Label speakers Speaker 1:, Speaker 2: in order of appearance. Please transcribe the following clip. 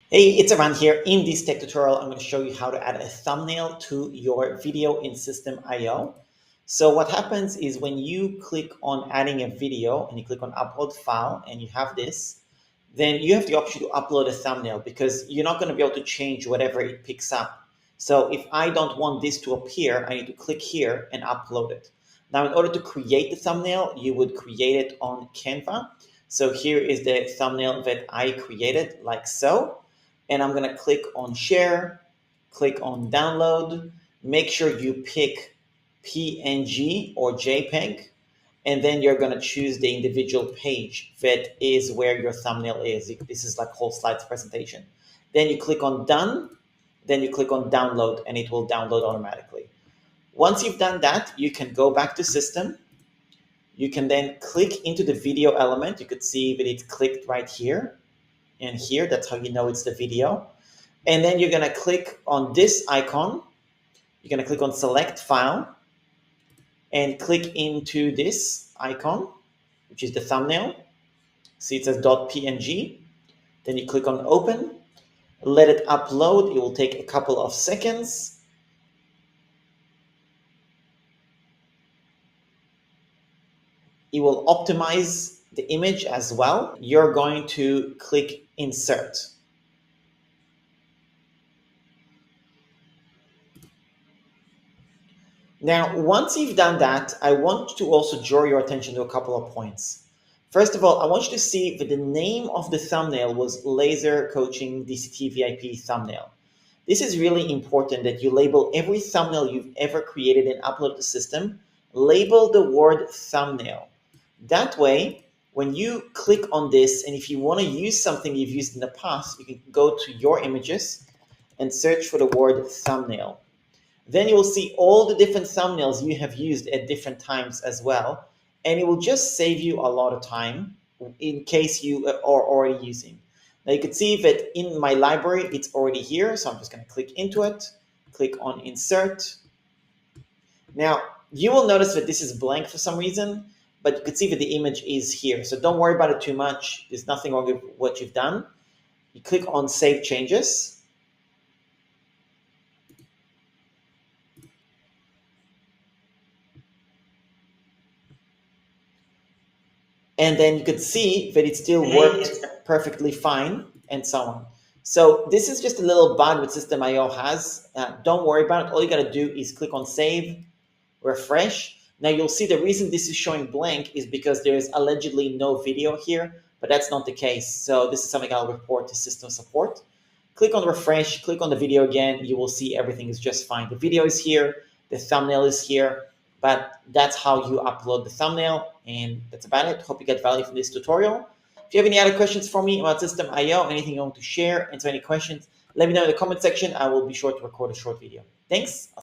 Speaker 1: Hey, it's Aran here. In this tech tutorial, I'm going to show you how to add a thumbnail to your video in System IO. So what happens is when you click on adding a video and you click on upload file and you have this, then you have the option to upload a thumbnail because you're not going to be able to change whatever it picks up. So if I don't want this to appear, I need to click here and upload it. Now, in order to create the thumbnail, you would create it on Canva. So here is the thumbnail that I created like so. And I'm going to click on share, click on download, make sure you pick PNG or JPEG, and then you're going to choose the individual page that is where your thumbnail is. This is like whole slides presentation. Then you click on done, then you click on download, and it will download automatically. Once you've done that, you can go back to system. You can then click into the video element. You could see that it's clicked right here and here. That's how you know it's the video. And then you're going to click on this icon. You're going to click on select file and click into this icon, which is the thumbnail. See, it says .png. Then you click on open, let it upload. It will take a couple of seconds. It will optimize the image as well. You're going to click insert. Now, once you've done that, I want to also draw your attention to a couple of points. First of all, I want you to see that the name of the thumbnail was Laser Coaching DCT VIP thumbnail. This is really important that you label every thumbnail you've ever created and uploaded to the system. Label the word thumbnail. That way, when you click on this, and if you want to use something you've used in the past, you can go to your images and search for the word thumbnail. Then you will see all the different thumbnails you have used at different times as well. And it will just save you a lot of time in case you are already using. Now you can see that in my library, it's already here. So I'm just going to click into it, click on insert. Now you will notice that this is blank for some reason, but you can see that the image is here. So don't worry about it too much. There's nothing wrong with what you've done. You click on save changes. And then you could see that it still worked perfectly fine and so on. So this is just a little bug that System IO has. Don't worry about it. All you got to do is click on save, refresh. Now you'll see the reason this is showing blank is because there is allegedly no video here, but that's not the case. So this is something I'll report to system support. Click on refresh, click on the video again. You will see everything is just fine. The video is here, the thumbnail is here, but that's how you upload the thumbnail. And that's about it. Hope you get value from this tutorial. If you have any other questions for me about System IO, anything you want to share, answer any questions, let me know in the comment section. I will be sure to record a short video. Thanks.